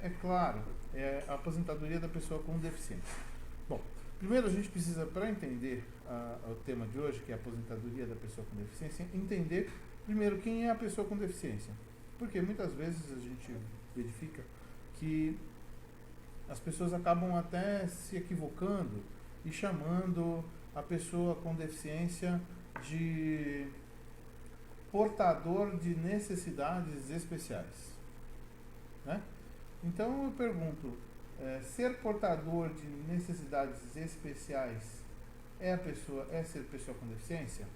é claro, é a aposentadoria da pessoa com deficiência. Bom, primeiro a gente precisa, para entender o tema de hoje, que é a aposentadoria da pessoa com deficiência, entender primeiro quem é a pessoa com deficiência. Porque muitas vezes a gente verifica que as pessoas acabam até se equivocando e chamando a pessoa com deficiência de portador de necessidades especiais, né? Então eu pergunto, ser portador de necessidades especiais é ser pessoa com deficiência?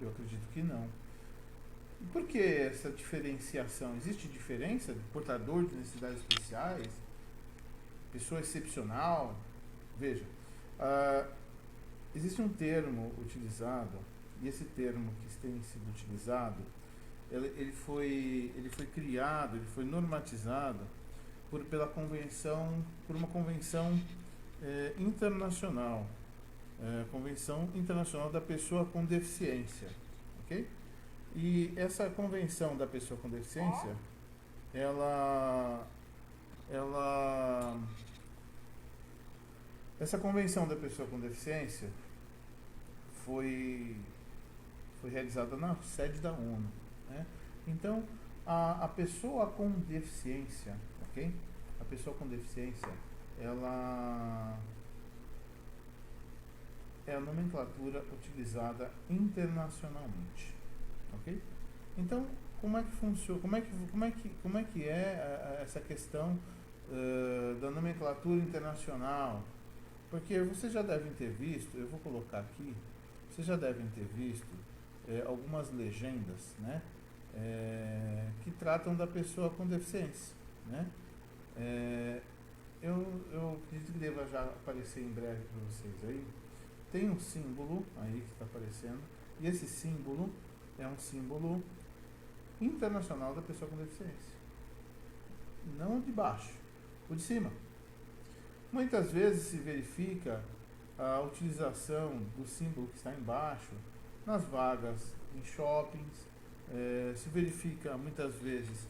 Eu acredito que não. E por que essa diferenciação? Existe diferença de portador de necessidades especiais, pessoa excepcional? Veja, existe um termo utilizado, e esse termo que tem sido utilizado, ele foi criado, ele foi normatizado por uma convenção internacional, Convenção Internacional da Pessoa com Deficiência, ok? E essa convenção da pessoa com deficiência, essa convenção da pessoa com deficiência foi realizada na sede da ONU, né? Então, a pessoa com deficiência, ok? A pessoa com deficiência, ela é a nomenclatura utilizada internacionalmente, ok? Então, como é que funciona? Como é que é essa questão da nomenclatura internacional? Porque vocês já devem ter visto, eu vou colocar aqui, vocês já devem ter visto algumas legendas, né, que tratam da pessoa com deficiência, né? Eu acredito que deva já aparecer em breve para vocês aí. Tem um símbolo aí que está aparecendo, e esse símbolo é um símbolo internacional da pessoa com deficiência. Não o de baixo, o de cima. Muitas vezes se verifica a utilização do símbolo que está embaixo nas vagas em shoppings, se verifica muitas vezes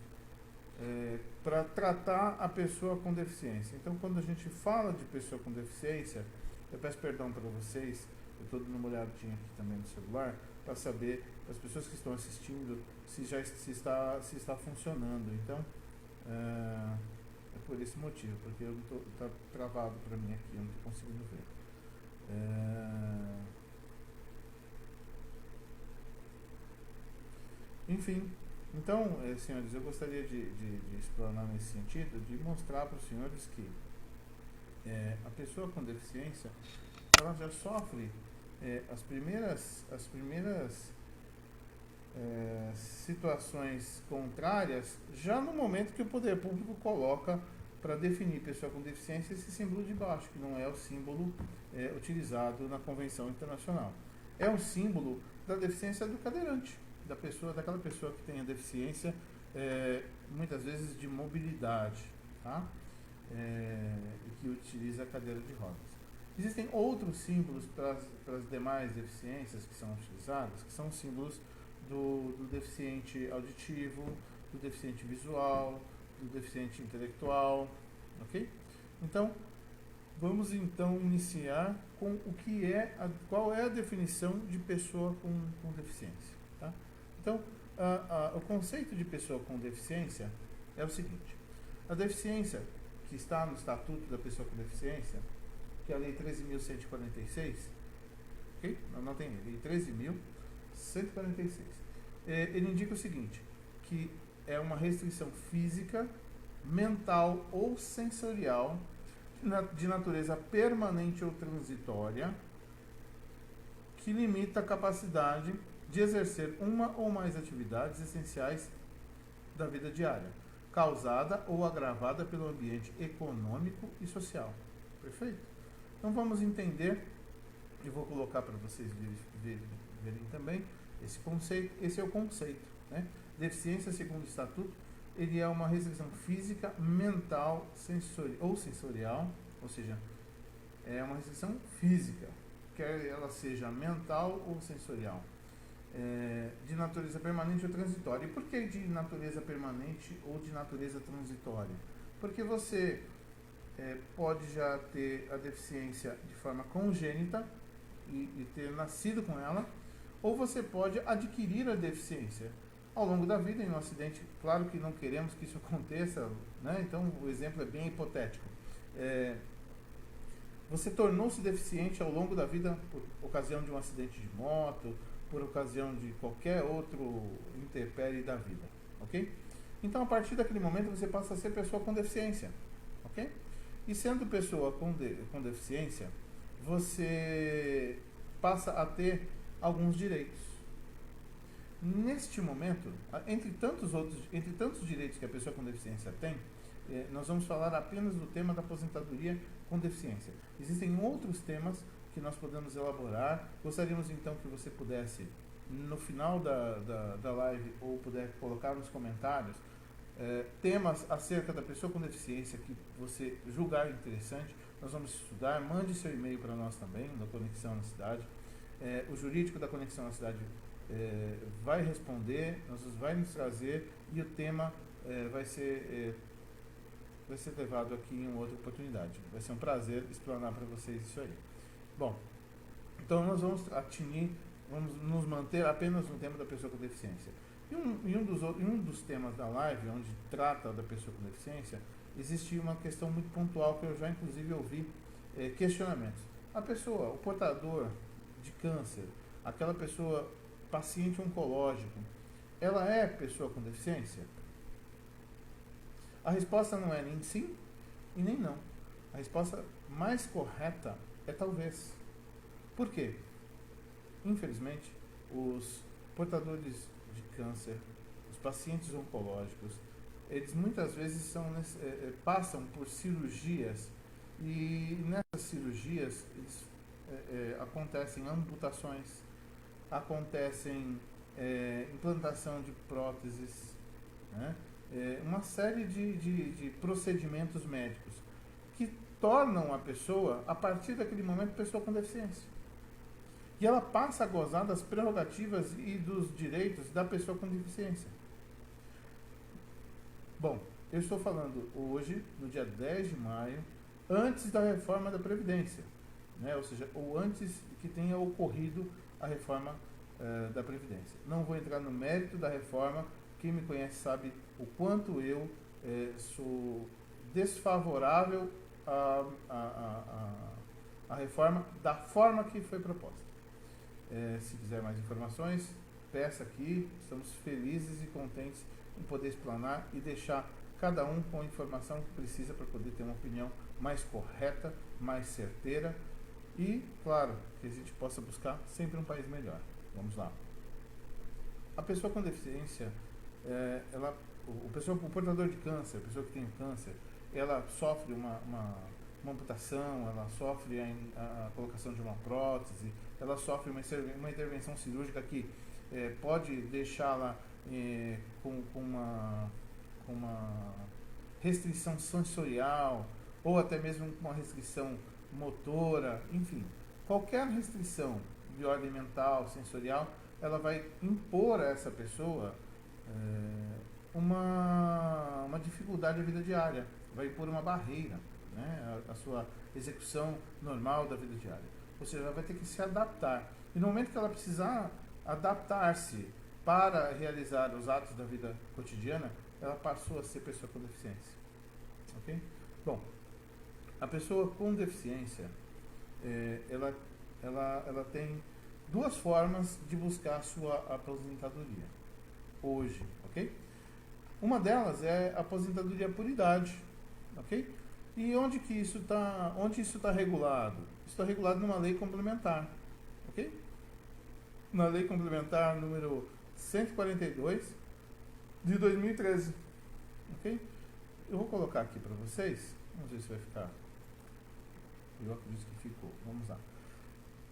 para tratar a pessoa com deficiência. Então, quando a gente fala de pessoa com deficiência, eu peço perdão para vocês, eu estou dando uma olhadinha aqui também no celular, para saber, para as pessoas que estão assistindo, se está funcionando. Então, é por esse motivo, porque está travado para mim aqui, eu não estou conseguindo ver. Enfim, então, senhores, eu gostaria de explanar nesse sentido, de mostrar para os senhores que a pessoa com deficiência, ela já sofre as primeiras situações contrárias já no momento que o poder público coloca para definir pessoa com deficiência esse símbolo de baixo, que não é o símbolo utilizado na Convenção Internacional. É um símbolo da deficiência do cadeirante, daquela pessoa que tem a deficiência, muitas vezes de mobilidade, tá? E que utiliza a cadeira de rodas. Existem outros símbolos para as demais deficiências que são utilizadas, que são símbolos do deficiente auditivo, do deficiente visual, do deficiente intelectual, ok? Então, vamos então iniciar com qual é a definição de pessoa com deficiência, tá? Então, o conceito de pessoa com deficiência é o seguinte: a deficiência que está no Estatuto da Pessoa com Deficiência, que é a Lei 13.146, ok? Não tem Lei 13.146. Ele indica o seguinte, que é uma restrição física, mental ou sensorial de natureza permanente ou transitória que limita a capacidade de exercer uma ou mais atividades essenciais da vida diária, causada ou agravada pelo ambiente econômico e social. Perfeito? Então vamos entender, e vou colocar para vocês verem também esse conceito. Esse é o conceito, né? Deficiência, segundo o Estatuto, ele é uma restrição física, mental ou sensorial, ou seja, é uma restrição física, quer ela seja mental ou sensorial, de natureza permanente ou transitória. E por que de natureza permanente ou de natureza transitória? Porque você pode já ter a deficiência de forma congênita e ter nascido com ela, ou você pode adquirir a deficiência ao longo da vida em um acidente. Claro que não queremos que isso aconteça, né? Então o exemplo é bem hipotético. Você tornou-se deficiente ao longo da vida por ocasião de um acidente de moto, por ocasião de qualquer outro intempérie da vida, ok? Então, a partir daquele momento, você passa a ser pessoa com deficiência, ok? E sendo pessoa com deficiência, você passa a ter alguns direitos. Neste momento, entre tantos direitos que a pessoa com deficiência tem, nós vamos falar apenas do tema da aposentadoria com deficiência. Existem outros temas que nós podemos elaborar. Gostaríamos então que você pudesse, no final da live, ou puder colocar nos comentários, temas acerca da pessoa com deficiência que você julgar interessante. Nós vamos estudar. Mande seu e-mail para nós também, da Conexão na Cidade. O jurídico da Conexão na Cidade vai responder, vai nos trazer, e o tema vai ser levado aqui em outra oportunidade. Vai ser um prazer explanar para vocês isso aí. Bom, então nós vamos nos manter apenas no tema da pessoa com deficiência. E um dos temas da live, onde trata da pessoa com deficiência, existe uma questão muito pontual que eu já inclusive ouvi questionamentos. A pessoa, o portador de câncer, aquela pessoa paciente oncológico, ela é pessoa com deficiência? A resposta não é nem sim e nem não. A resposta mais correta é talvez. Por quê? Infelizmente, os portadores de câncer, os pacientes oncológicos, eles muitas vezes passam por cirurgias, e nessas cirurgias acontecem amputações, acontecem implantação de próteses, né? Uma série de procedimentos médicos que tornam a pessoa, a partir daquele momento, pessoa com deficiência. E ela passa a gozar das prerrogativas e dos direitos da pessoa com deficiência. Bom, eu estou falando hoje, no dia 10 de maio, antes da reforma da Previdência, né? Ou seja, ou antes que tenha ocorrido a reforma da Previdência. Não vou entrar no mérito da reforma. Quem me conhece sabe o quanto eu sou desfavorável à reforma da forma que foi proposta. Se quiser mais informações, peça aqui. Estamos felizes e contentes em poder explanar e deixar cada um com a informação que precisa para poder ter uma opinião mais correta, mais certeira e, claro, que a gente possa buscar sempre um país melhor. Vamos lá. A pessoa com deficiência, o portador de câncer, a pessoa que tem câncer, ela sofre uma amputação, ela sofre a colocação de uma prótese, ela sofre uma intervenção cirúrgica que pode deixá-la com uma restrição sensorial, ou até mesmo com uma restrição motora, enfim. Qualquer restrição de ordem mental, sensorial, ela vai impor a essa pessoa uma dificuldade da vida diária, vai impor uma barreira, né, a sua execução normal da vida diária. Ou seja, ela vai ter que se adaptar. E no momento que ela precisar adaptar-se para realizar os atos da vida cotidiana, ela passou a ser pessoa com deficiência. Ok? Bom, a pessoa com deficiência, ela tem duas formas de buscar a sua aposentadoria hoje, ok? Uma delas é a aposentadoria por idade, ok? E onde isso está regulado? Isso está regulado numa lei complementar, ok? Na lei complementar número 142 de 2013, ok? Eu vou colocar aqui para vocês, vamos ver se vai ficar. Eu acredito que ficou. Vamos lá.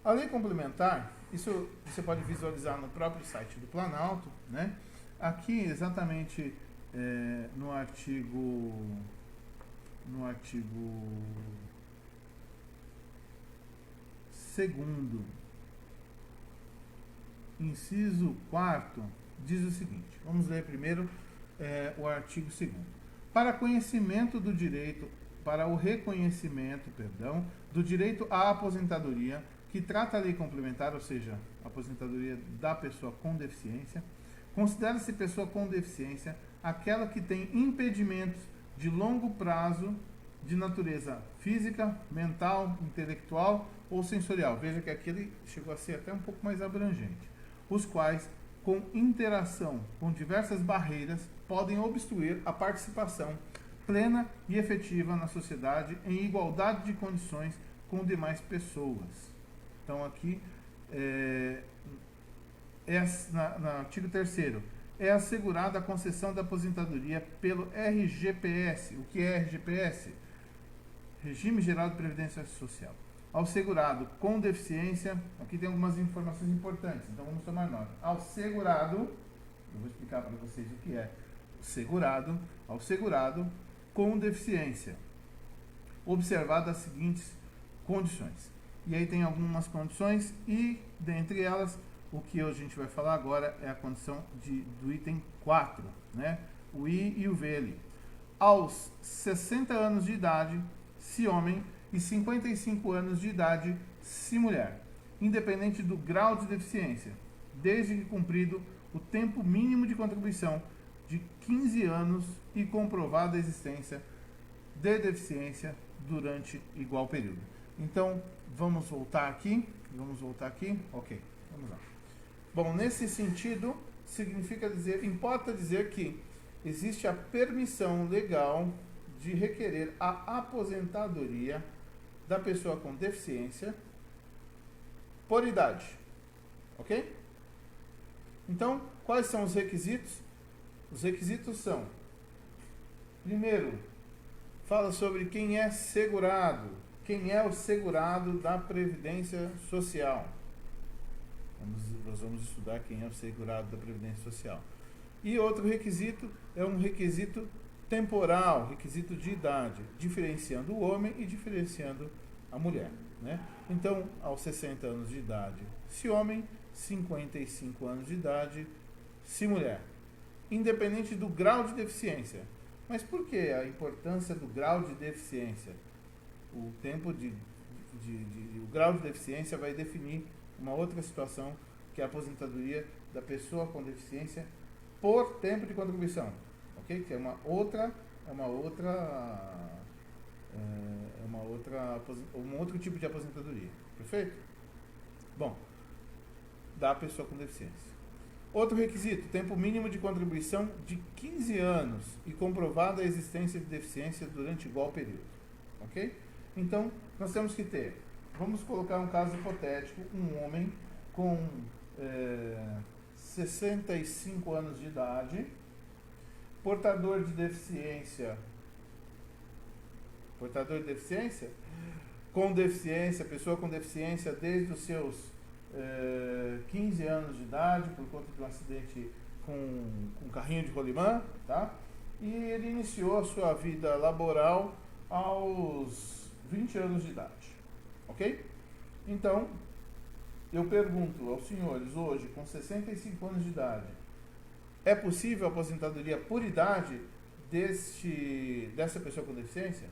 A lei complementar, isso você pode visualizar no próprio site do Planalto, né? Aqui exatamente no artigo 2º, inciso 4, diz o seguinte, vamos ler primeiro o artigo 2º. Para o reconhecimento, do direito à aposentadoria, que trata a lei complementar, ou seja, a aposentadoria da pessoa com deficiência, considera-se pessoa com deficiência aquela que tem impedimentos de longo prazo de natureza física, mental, intelectual ou sensorial. Veja que aqui ele chegou a ser até um pouco mais abrangente. Os quais, com interação com diversas barreiras, podem obstruir a participação plena e efetiva na sociedade em igualdade de condições com demais pessoas. Então aqui, no artigo 3º, é assegurada a concessão da aposentadoria pelo RGPS. O que é RGPS? Regime Geral de Previdência Social. Ao segurado com deficiência, aqui tem algumas informações importantes, então vamos tomar nota. Ao segurado, eu vou explicar para vocês o que é segurado, ao segurado com deficiência, observadas as seguintes condições. E aí tem algumas condições e, dentre elas, o que a gente vai falar agora é a condição do item 4, né? O I e o V ali. Aos 60 anos de idade, se homem, e 55 anos de idade, se mulher, independente do grau de deficiência, desde que cumprido o tempo mínimo de contribuição de 15 anos e comprovada a existência de deficiência durante igual período. Então, vamos voltar aqui, ok, vamos lá. Bom, nesse sentido, importa dizer que existe a permissão legal de requerer a aposentadoria da pessoa com deficiência por idade, ok? Então, quais são os requisitos? Os requisitos são, primeiro, fala sobre quem é segurado, quem é o segurado da Previdência Social. Nós vamos estudar quem é o segurado da Previdência Social. E outro requisito é um requisito temporal, requisito de idade, diferenciando o homem e diferenciando a mulher, né? Então, aos 60 anos de idade, se homem, 55 anos de idade, se mulher, independente do grau de deficiência. Mas por que a importância do grau de deficiência? O grau de deficiência vai definir uma outra situação, que é a aposentadoria da pessoa com deficiência por tempo de contribuição, ok? Que é um outro tipo de aposentadoria, perfeito? Bom, da pessoa com deficiência. Outro requisito, tempo mínimo de contribuição de 15 anos e comprovada a existência de deficiência durante igual período, ok? Então, nós temos que ter, vamos colocar um caso hipotético, um homem com 65 anos de idade, portador de deficiência, pessoa com deficiência desde os seus 15 anos de idade, por conta de um acidente com um carrinho de rolimã, tá? E ele iniciou a sua vida laboral aos 20 anos de idade, ok? Então, eu pergunto aos senhores, hoje, com 65 anos de idade, é possível a aposentadoria por idade dessa pessoa com deficiência?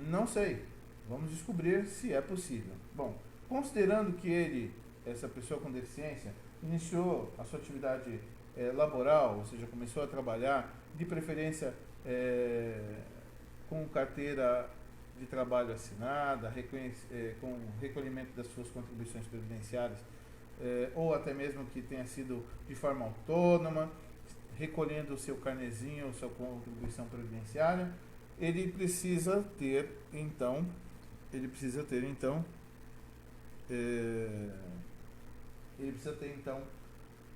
Não sei. Vamos descobrir se é possível. Bom, considerando que essa pessoa com deficiência, iniciou a sua atividade laboral, ou seja, começou a trabalhar, de preferência com carteira de trabalho assinada, com recolhimento das suas contribuições previdenciárias, ou até mesmo que tenha sido de forma autônoma, recolhendo o seu carnezinho, sua contribuição previdenciária, ele precisa ter então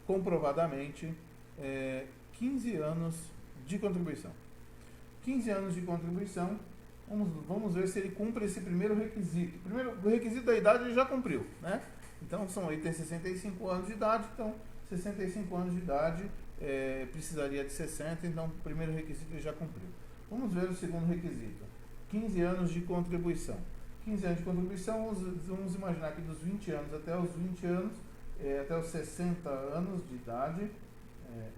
comprovadamente 15 anos de contribuição. 15 anos de contribuição, vamos ver se ele cumpre esse primeiro requisito. O requisito da idade ele já cumpriu, né? Então, ele tem 65 anos de idade, então 65 anos de idade precisaria de 60, então o primeiro requisito ele já cumpriu. Vamos ver o segundo requisito. 15 anos de contribuição. 15 anos de contribuição, vamos imaginar que dos 20 anos até os 20 anos, até os 60 anos de idade,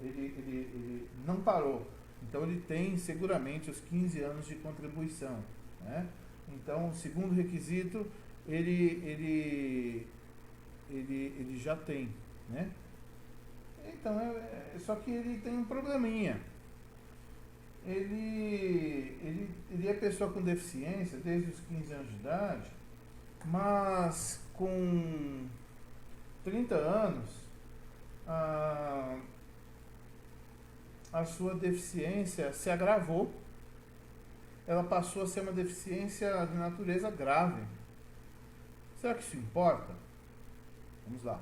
ele não parou. Então ele tem seguramente os 15 anos de contribuição, né? Então, o segundo requisito, ele já tem, né? Então, só que ele tem um probleminha. Ele é pessoa com deficiência desde os 15 anos de idade, mas com 30 anos, a sua deficiência se agravou. Ela passou a ser uma deficiência de natureza grave. Será que isso importa? Vamos lá.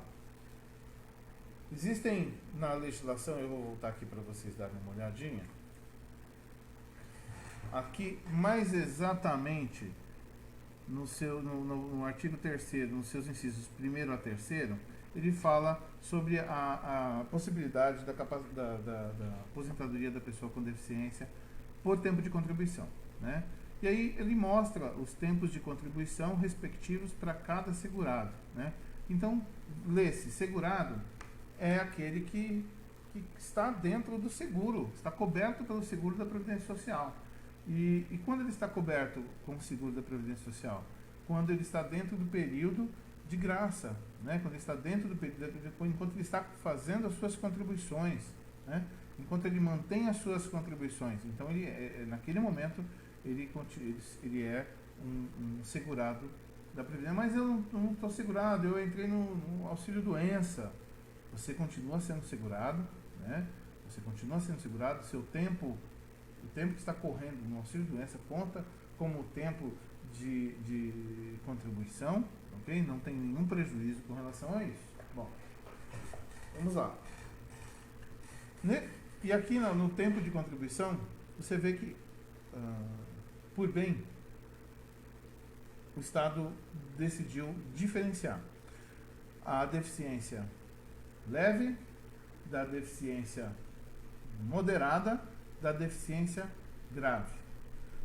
Existem na legislação, eu vou voltar aqui para vocês darem uma olhadinha. Aqui, mais exatamente, no artigo 3º, nos seus incisos 1º a 3º, ele fala sobre a possibilidade da aposentadoria da pessoa com deficiência por tempo de contribuição, né? E aí ele mostra os tempos de contribuição respectivos para cada segurado, né? Então, lê-se, segurado é aquele que está dentro do seguro, está coberto pelo seguro da Previdência Social. E quando ele está coberto com o seguro da Previdência Social? Quando ele está dentro do período de graça, né? Quando ele está dentro do período, enquanto ele está fazendo as suas contribuições, né? Enquanto ele mantém as suas contribuições. Então, naquele momento, ele é um segurado da Previdência. Mas eu não estou segurado, eu entrei no auxílio-doença. Você continua sendo segurado, né? Você continua sendo segurado, o tempo que está correndo no auxílio-doença conta como o tempo de contribuição, ok? Não tem nenhum prejuízo com relação a isso. Bom, vamos lá. E aqui no tempo de contribuição, você vê que, por bem, o Estado decidiu diferenciar a deficiência leve da deficiência moderada da deficiência grave.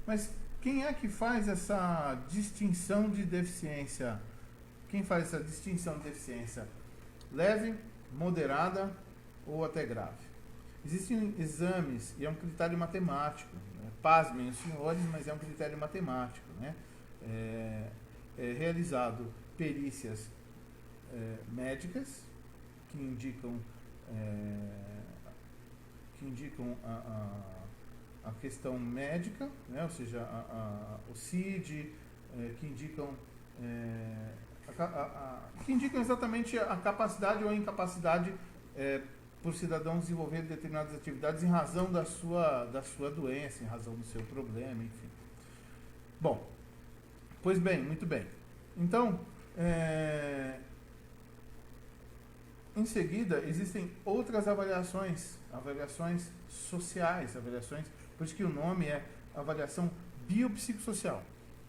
Mas quem é que faz essa distinção de deficiência? Quem faz essa distinção de deficiência leve, moderada ou até grave? Existem exames, e é um critério matemático, né? Pasmem os senhores, mas é um critério matemático, né? É realizado perícias médicas que indicam a questão médica, né? Ou seja, o CID, que indicam exatamente a capacidade ou a incapacidade por cidadão desenvolver determinadas atividades em razão da sua doença, em razão do seu problema, enfim. Bom, pois bem, muito bem. Então, em seguida, existem outras avaliações sociais, por isso que o nome é avaliação biopsicossocial.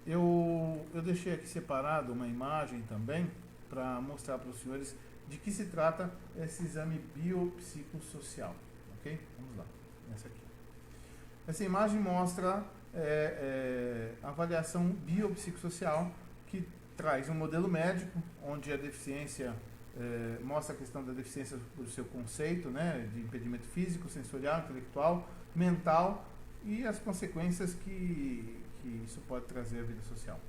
Eu deixei aqui separado uma imagem também para mostrar para os senhores de que se trata esse exame biopsicossocial, ok? Vamos lá, essa aqui. Essa imagem mostra a avaliação biopsicossocial, que traz um modelo médico, onde a deficiência mostra a questão da deficiência por seu conceito, né, de impedimento físico, sensorial, intelectual, mental e as consequências que isso pode trazer à vida social.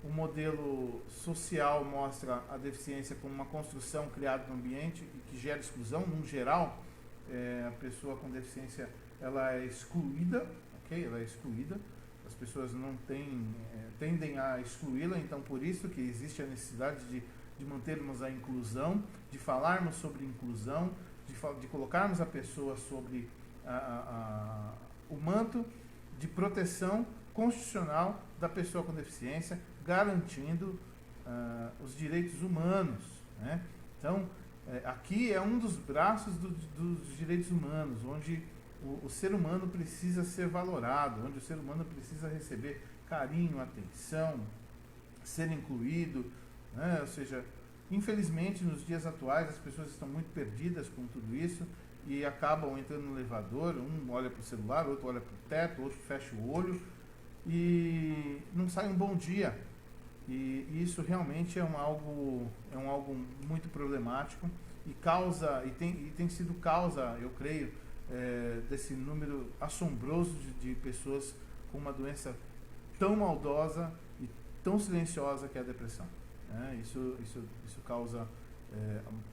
O modelo social mostra a deficiência como uma construção criada no ambiente e que gera exclusão. No geral, a pessoa com deficiência ela é excluída, ok? Ela é excluída. As pessoas não tendem a excluí-la, então por isso que existe a necessidade de mantermos a inclusão, de falarmos sobre inclusão, de colocarmos a pessoa sobre o manto de proteção constitucional da pessoa com deficiência, garantindo os direitos humanos, né? Então, aqui é um dos braços dos direitos humanos, onde o ser humano precisa ser valorado, onde o ser humano precisa receber carinho, atenção, ser incluído, né? Ou seja, infelizmente nos dias atuais as pessoas estão muito perdidas com tudo isso e acabam entrando no elevador, um olha para o celular, outro olha para o teto, outro fecha o olho e não sai um bom dia, E isso realmente é um algo muito problemático e causa, e tem sido causa, eu creio, desse número assombroso de pessoas com uma doença tão maldosa e tão silenciosa que é a depressão. Isso causa,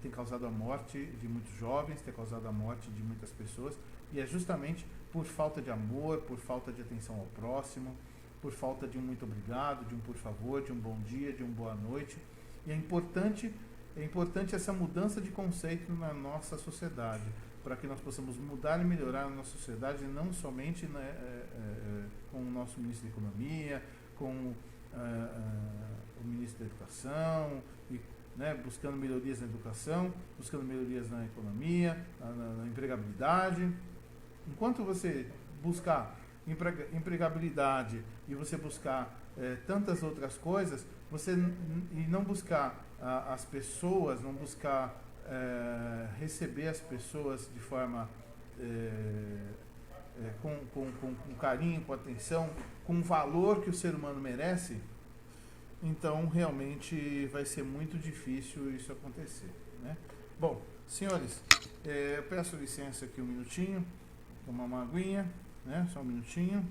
tem causado a morte de muitos jovens, tem causado a morte de muitas pessoas, e é justamente por falta de amor, por falta de atenção ao próximo, por falta de um muito obrigado, de um por favor, de um bom dia, de um boa noite. E é importante essa mudança de conceito na nossa sociedade, para que nós possamos mudar e melhorar a nossa sociedade, não somente com o nosso ministro da Economia, com o ministro da Educação, e, buscando melhorias na educação, buscando melhorias na economia, na empregabilidade. Enquanto você buscar empregabilidade e você buscar tantas outras coisas, e não buscar as pessoas, não buscar receber as pessoas de forma com carinho, com atenção, com o valor que o ser humano merece, então realmente vai ser muito difícil isso acontecer, né? Bom, senhores, eu peço licença aqui um minutinho, tomar uma aguinha, né? Só um minutinho.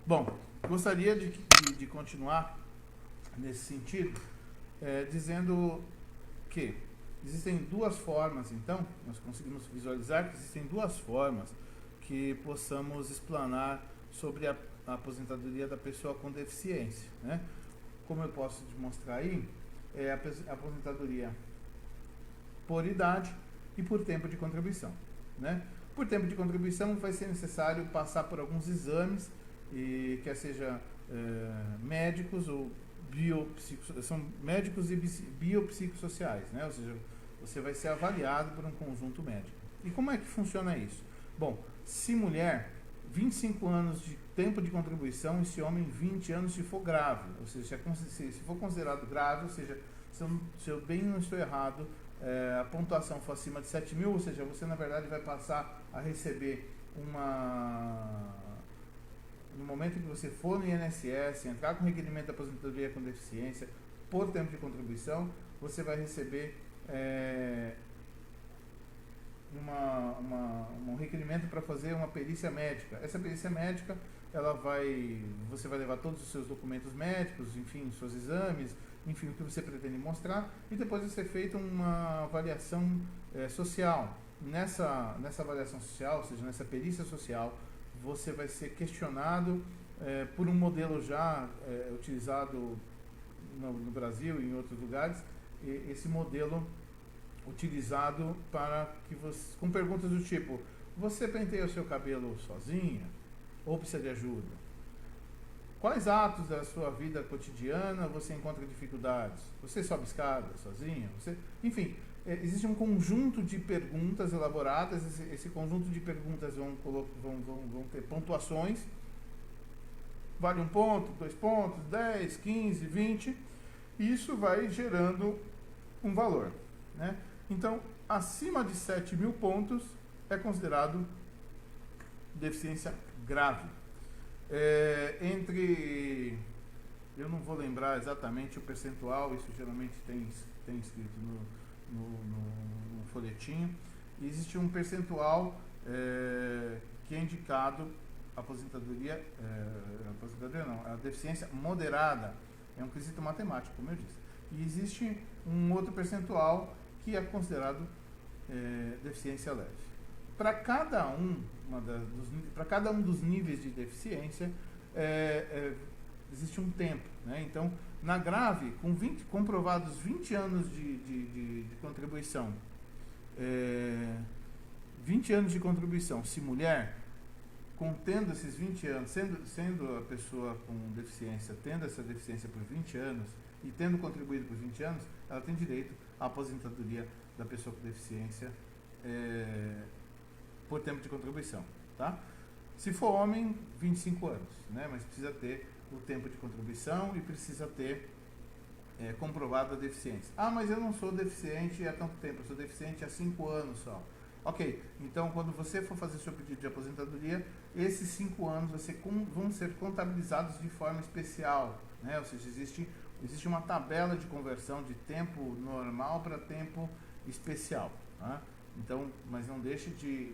Bom, gostaria de continuar nesse sentido, dizendo que existem duas formas, então, nós conseguimos visualizar que existem duas formas que possamos explanar sobre a aposentadoria da pessoa com deficiência, né? Como eu posso demonstrar aí, a aposentadoria por idade e por tempo de contribuição, né? Por tempo de contribuição vai ser necessário passar por alguns exames, e quer seja médicos ou são médicos e biopsicossociais, né? Ou seja, você vai ser avaliado por um conjunto médico. E como é que funciona isso? Bom, se mulher, 25 anos de tempo de contribuição, e se homem, 20 anos se for grave, ou seja, se for considerado grave, ou seja, se eu bem não estou errado, a pontuação for acima de 7.000, ou seja, você na verdade vai passar a receber no momento que você for no INSS, entrar com requerimento de aposentadoria com deficiência, por tempo de contribuição, você vai receber um requerimento para fazer uma perícia médica. Essa perícia médica, você vai levar todos os seus documentos médicos, enfim, seus exames, enfim, o que você pretende mostrar, e depois vai ser feita uma avaliação social. Nessa avaliação social, ou seja, nessa perícia social, você vai ser questionado por um modelo já utilizado no Brasil e em outros lugares, esse modelo utilizado para que você, com perguntas do tipo: você penteia o seu cabelo sozinha ou precisa de ajuda? Quais atos da sua vida cotidiana você encontra dificuldades? Você sobe escada sozinha? Enfim, existe um conjunto de perguntas elaboradas. Esse conjunto de perguntas vão ter pontuações. Vale 1 ponto, 2 pontos, 10, 15, 20. E isso vai gerando um valor, né? Então, acima de 7.000 pontos é considerado deficiência grave. Eu não vou lembrar exatamente o percentual, isso geralmente tem escrito no folhetinho. E existe um percentual que é indicado a deficiência moderada. É um quesito matemático, como eu disse. E existe um outro percentual que é considerado deficiência leve. Para cada um dos níveis de deficiência, existe um tempo, né? Então, na grave, com comprovados 20 anos de contribuição, 20 anos de contribuição, se mulher, contendo esses 20 anos, sendo a pessoa com deficiência, tendo essa deficiência por 20 anos e tendo contribuído por 20 anos, ela tem direito à aposentadoria da pessoa com deficiência por tempo de contribuição, tá? Se for homem, 25 anos, né? Mas precisa ter o tempo de contribuição e precisa ter comprovado a deficiência. Ah, mas eu não sou deficiente há tanto tempo, eu sou deficiente há 5 anos só. Ok, então quando você for fazer seu pedido de aposentadoria, esses 5 anos vão ser contabilizados de forma especial, né? Ou seja, existe uma tabela de conversão de tempo normal para tempo especial, tá? Então, mas não deixe de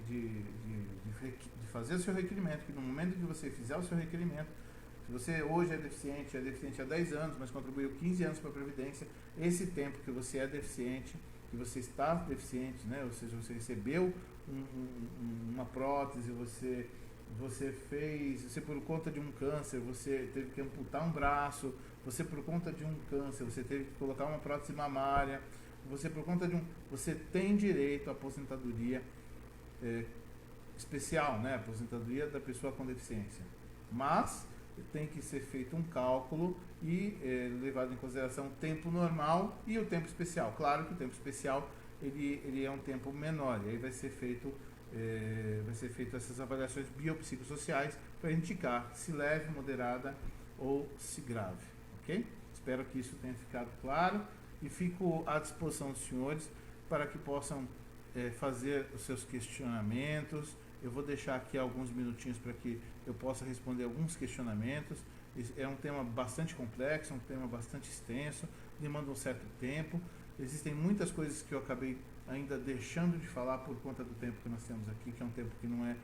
fazer o seu requerimento, que no momento que você fizer o seu requerimento, se você hoje é deficiente há 10 anos, mas contribuiu 15 anos para a Previdência, esse tempo que você é deficiente, que você está deficiente, né? Ou seja, você recebeu uma prótese, você por conta de um câncer, você teve que amputar um braço, você por conta de um câncer, você teve que colocar uma prótese mamária, você por conta você tem direito à aposentadoria especial, né? Aposentadoria da pessoa com deficiência. Mas tem que ser feito um cálculo e levado em consideração o tempo normal e o tempo especial. Claro que o tempo especial ele é um tempo menor, e aí vai ser feito essas avaliações biopsicossociais para indicar se leve, moderada ou se grave, ok? Espero que isso tenha ficado claro e fico à disposição dos senhores para que possam fazer os seus questionamentos. Eu vou deixar aqui alguns minutinhos para que eu possa responder alguns questionamentos. É um tema bastante complexo, um tema bastante extenso, demanda um certo tempo. Existem muitas coisas que eu acabei ainda deixando de falar por conta do tempo que nós temos aqui, que é um tempo que não é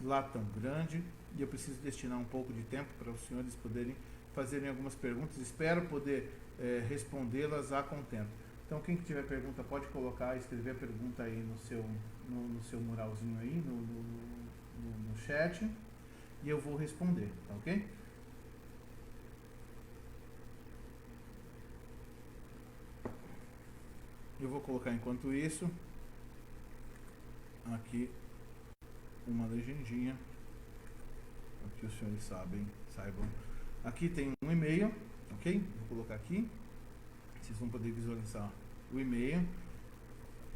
lá tão grande, e eu preciso destinar um pouco de tempo para os senhores poderem fazerem algumas perguntas. Espero poder respondê-las a contento. Então, quem tiver pergunta pode colocar, escrever a pergunta aí no seu muralzinho aí, no chat, e eu vou responder, tá ok? Eu vou colocar enquanto isso aqui uma legendinha para que os senhores saibam. Aqui tem um e-mail, ok? Vou colocar aqui. Vocês vão poder visualizar o e-mail.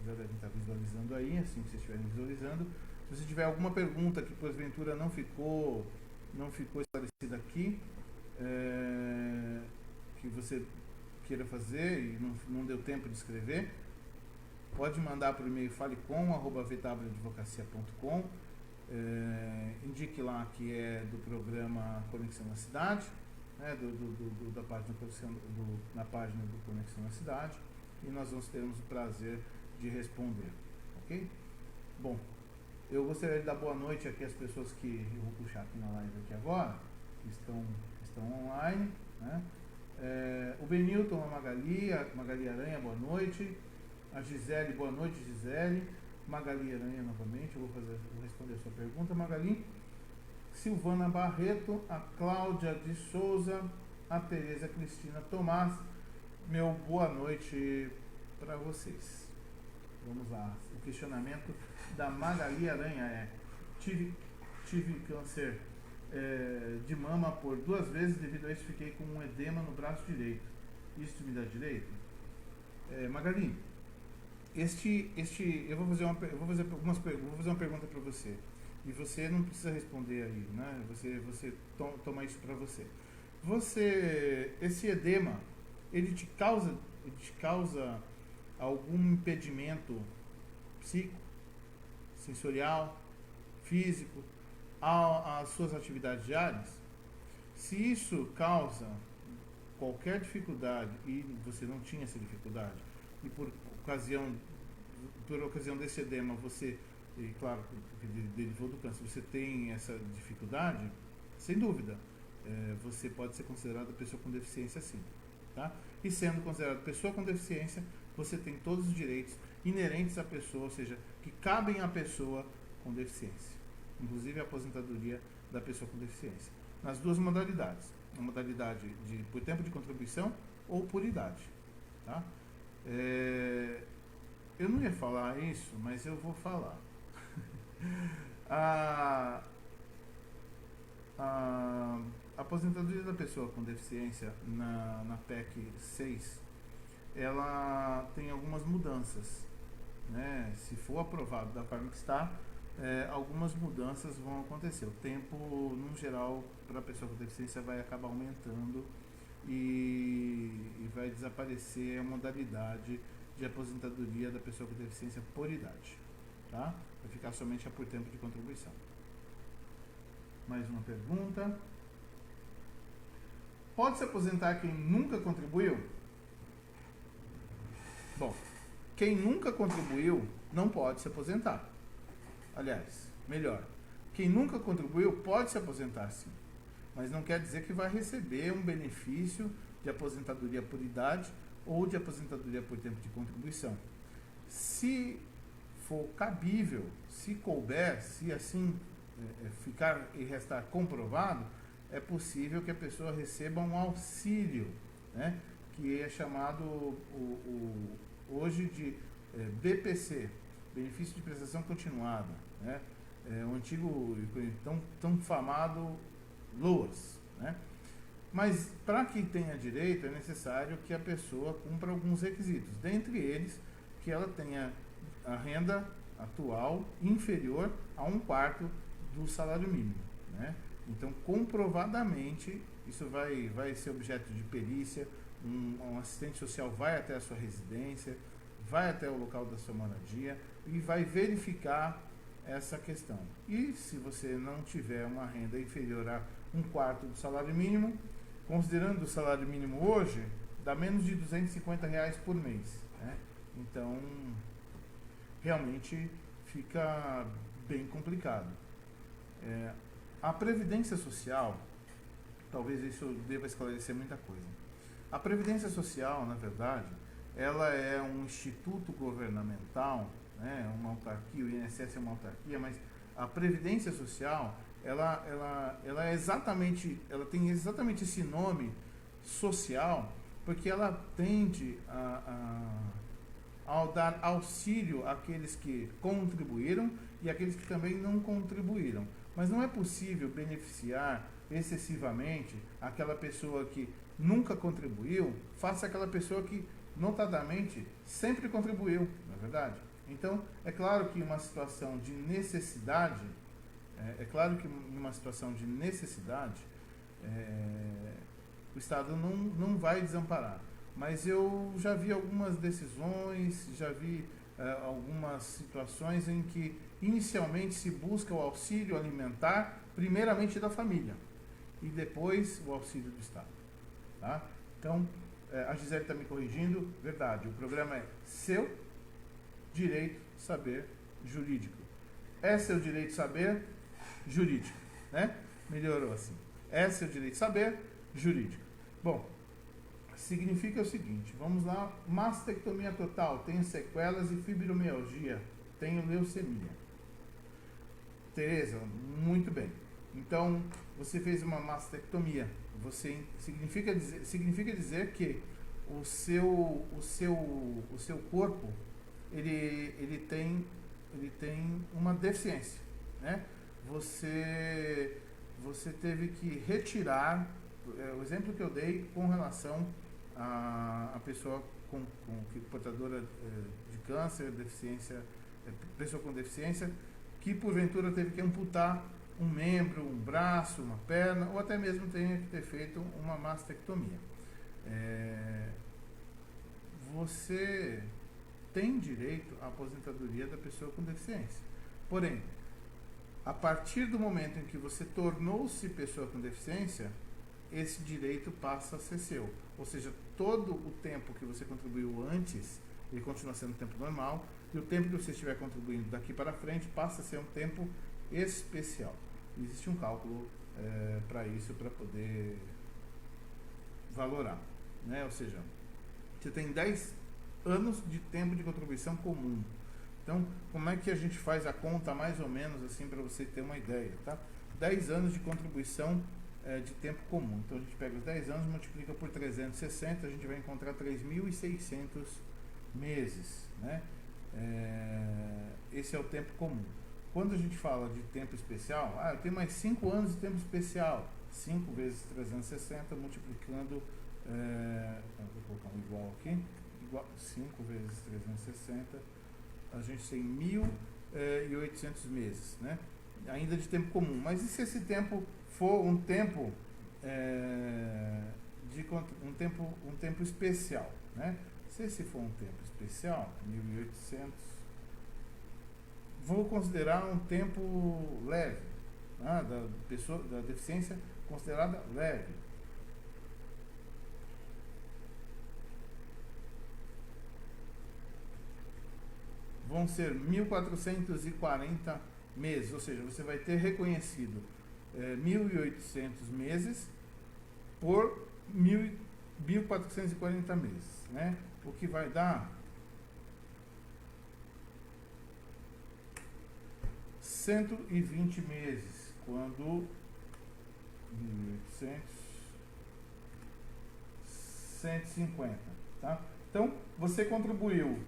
Já devem estar visualizando aí, assim que vocês estiverem visualizando. Se você tiver alguma pergunta que porventura não ficou esclarecida aqui, que você queira fazer e não deu tempo de escrever, pode mandar para o e-mail falecom@vwadvocacia.com. Indique lá que é do programa Conexão na Cidade, né, da página na página do Conexão na Cidade, e nós termos o prazer de responder, ok? Bom, eu gostaria de dar boa noite aqui às pessoas que eu vou puxar aqui na live aqui agora, que estão online, né? O Benilton, a Magali Aranha, boa noite. A Gisele, boa noite, Gisele. Magali Aranha novamente, eu vou responder a sua pergunta, Magali. Silvana Barreto, a Cláudia de Souza, a Tereza Cristina Tomás, meu boa noite para vocês. Vamos lá, o questionamento da Magali Aranha tive câncer de mama por 2 vezes, devido a isso fiquei com um edema no braço direito. Isso me dá direito? Magali, eu vou fazer uma pergunta para você. E você não precisa responder aí, né? Você toma isso para você. Esse edema, ele te causa algum impedimento psíquico, sensorial, físico às suas atividades diárias? Se isso causa qualquer dificuldade e você não tinha essa dificuldade, e por ocasião desse edema você, e claro, porque derivou do câncer, você tem essa dificuldade, sem dúvida, você pode ser considerado pessoa com deficiência, sim, tá? E sendo considerado pessoa com deficiência, você tem todos os direitos inerentes à pessoa, ou seja, que cabem à pessoa com deficiência, inclusive a aposentadoria da pessoa com deficiência, nas duas modalidades, a modalidade por tempo de contribuição ou por idade, tá? Eu não ia falar isso, mas eu vou falar. A aposentadoria da pessoa com deficiência na PEC 6, ela tem algumas mudanças, né? Se for aprovado da forma que está, algumas mudanças vão acontecer. O tempo, no geral, para a pessoa com deficiência vai acabar aumentando e vai desaparecer a modalidade de aposentadoria da pessoa com deficiência por idade, tá? Vai ficar somente por tempo de contribuição. Mais uma pergunta. Pode se aposentar quem nunca contribuiu? Bom, quem nunca contribuiu não pode se aposentar. Aliás, melhor, quem nunca contribuiu pode se aposentar sim, mas não quer dizer que vai receber um benefício de aposentadoria por idade ou de aposentadoria por tempo de contribuição. Se for cabível, se couber, se assim ficar e restar comprovado, é possível que a pessoa receba um auxílio, né, que é chamado hoje de BPC, Benefício de Prestação Continuada, né, o antigo, tão famado LOAS, né? Mas para que tenha direito é necessário que a pessoa cumpra alguns requisitos, dentre eles que ela tenha a renda atual inferior a 1/4 do salário mínimo, né? Então, comprovadamente, isso vai ser objeto de perícia, um assistente social vai até a sua residência, vai até o local da sua moradia e vai verificar essa questão. E se você não tiver uma renda inferior a 1/4 do salário mínimo, considerando o salário mínimo hoje, dá menos de R$250 por mês, né? Então, realmente fica bem complicado. A Previdência Social, talvez isso deva esclarecer muita coisa. A Previdência Social, na verdade, ela é um instituto governamental, né, uma autarquia, o INSS é uma autarquia, mas a Previdência Social, ela tem exatamente esse nome social, porque ela tende a dar auxílio àqueles que contribuíram e àqueles que também não contribuíram. Mas não é possível beneficiar excessivamente aquela pessoa que nunca contribuiu, face àquela pessoa que, notadamente, sempre contribuiu, não é verdade? Então, é claro que em uma situação de necessidade, o Estado não vai desamparar. Mas eu já vi algumas decisões, já vi algumas situações em que inicialmente se busca o auxílio alimentar, primeiramente da família, e depois o auxílio do Estado. Tá? Então, a Gisele está me corrigindo, verdade, o programa é Seu Direito Saber Jurídico. É seu direito saber jurídico, né? Melhorou assim. É seu direito saber jurídico. Bom, significa o seguinte, vamos lá, mastectomia total, tenho sequelas e fibromialgia, tenho leucemia. Tereza, muito bem. Então, você fez uma mastectomia. Significa dizer que o seu corpo ele tem uma deficiência, né? Você teve que retirar, o exemplo que eu dei com relação a pessoa portadora de câncer, deficiência, pessoa com deficiência, que porventura teve que amputar um membro, um braço, uma perna, ou até mesmo tenha que ter feito uma mastectomia. Você tem direito à aposentadoria da pessoa com deficiência. Porém, a partir do momento em que você tornou-se pessoa com deficiência, esse direito passa a ser seu. Ou seja, todo o tempo que você contribuiu antes, ele continua sendo tempo normal, e o tempo que você estiver contribuindo daqui para frente passa a ser um tempo especial. Existe um cálculo para isso, para poder valorar, né? Ou seja, você tem 10 anos de tempo de contribuição comum. Então, como é que a gente faz a conta mais ou menos assim para você ter uma ideia, tá? 10 anos de contribuição de tempo comum. Então, a gente pega os 10 anos, multiplica por 360, a gente vai encontrar 3.600 meses, né? Esse é o tempo comum. Quando a gente fala de tempo especial, eu tenho mais 5 anos de tempo especial. 5 vezes 360, multiplicando, vou colocar um igual aqui, 5 vezes 360, a gente tem 1.800 meses, né? Ainda de tempo comum. Mas e se esse tempo for um tempo um tempo especial, né? Se esse for um tempo especial, 1.800 vou considerar um tempo leve, tá? Da deficiência considerada leve. Vão ser 1.440 meses, ou seja, você vai ter reconhecido 1.800 meses por 1.440 meses, né? O que vai dar 120 meses, quando 1.800, 150, tá? Então, você contribuiu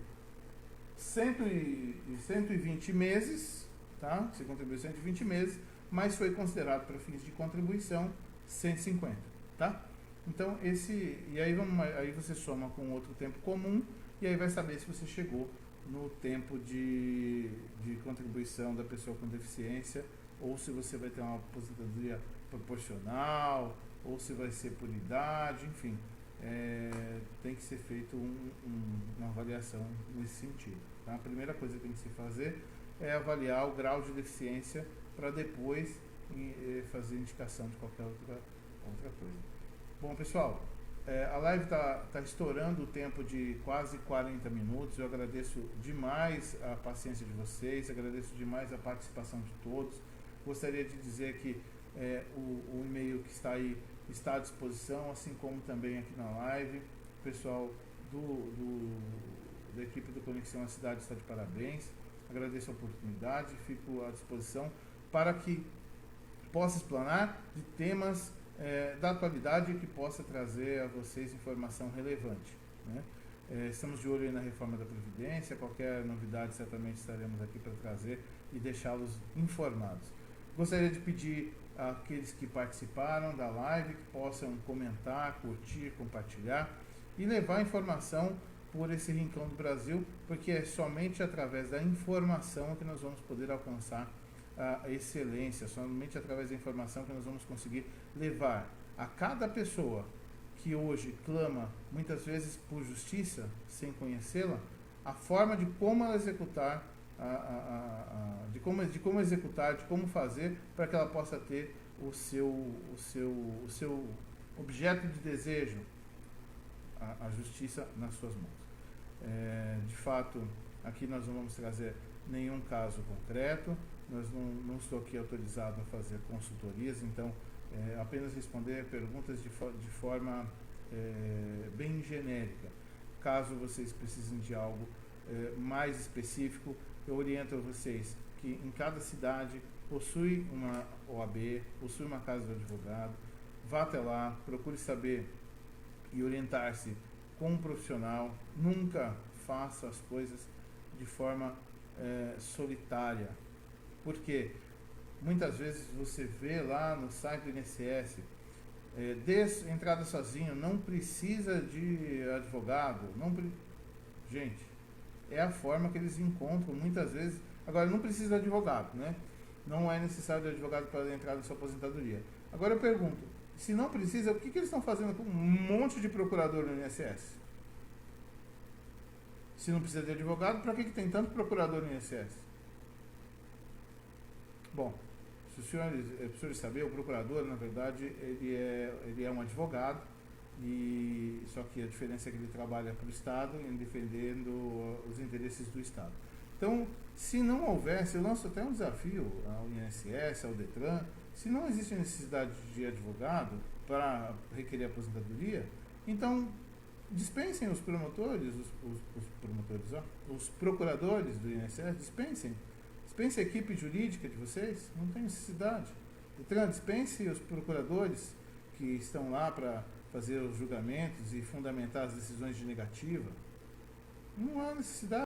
120 meses, tá? Você contribuiu 120 meses, mas foi considerado para fins de contribuição 150, tá? Então, e aí você soma com outro tempo comum, e aí vai saber se você chegou no tempo de contribuição da pessoa com deficiência, ou se você vai ter uma aposentadoria proporcional, ou se vai ser por idade, enfim. Tem que ser feito uma avaliação nesse sentido, tá? A primeira coisa que tem que se fazer é avaliar o grau de deficiência para depois fazer indicação de qualquer outra coisa. Bom, pessoal, a live está estourando o tempo de quase 40 minutos. Eu agradeço demais a paciência de vocês, agradeço demais a participação de todos. Gostaria de dizer que o e-mail que está aí está à disposição, assim como também aqui na live. O pessoal da equipe do Conexão à Cidade está de parabéns. Agradeço a oportunidade, fico à disposição para que possa explanar de temas da atualidade que possa trazer a vocês informação relevante, né? Estamos de olho aí na reforma da Previdência. Qualquer novidade certamente estaremos aqui para trazer e deixá-los informados. Gostaria de pedir àqueles que participaram da live que possam comentar, curtir, compartilhar e levar informação por esse rincão do Brasil, porque é somente através da informação que nós vamos poder alcançar a excelência, somente através da informação que nós vamos conseguir levar a cada pessoa que hoje clama, muitas vezes por justiça, sem conhecê-la, a forma de como ela executar, de como executar, de como fazer para que ela possa ter o seu objeto de desejo, a justiça nas suas mãos. De fato, aqui nós não vamos trazer nenhum caso concreto, nós não estou aqui autorizado a fazer consultorias, então apenas responder perguntas de forma bem genérica. Caso vocês precisem de algo mais específico, eu oriento a vocês que em cada cidade possui uma OAB, possui uma casa de advogado. Vá até lá, procure saber e orientar-se com um profissional. Nunca faça as coisas de forma solitária, porque muitas vezes você vê lá no site do INSS, entrada sozinho, não precisa de advogado, gente, é a forma que eles encontram muitas vezes. Agora, não precisa de advogado, né? Não é necessário de advogado para entrar na sua aposentadoria. Agora eu pergunto, se não precisa, o que eles estão fazendo com um monte de procurador no INSS? Se não precisa de advogado, para que tem tanto procurador no INSS? Bom, se os senhores saber, o procurador, na verdade, ele é um advogado, só que a diferença é que ele trabalha para o Estado, em defendendo os interesses do Estado. Então, se não houvesse, eu lanço até um desafio ao INSS, ao Detran, se não existe necessidade de advogado para requerer aposentadoria, então dispensem os promotores, os procuradores do INSS, dispensem a equipe jurídica de vocês, não tem necessidade. Detran, dispense os procuradores que estão lá para fazer os julgamentos e fundamentar as decisões de negativa. Não há necessidade.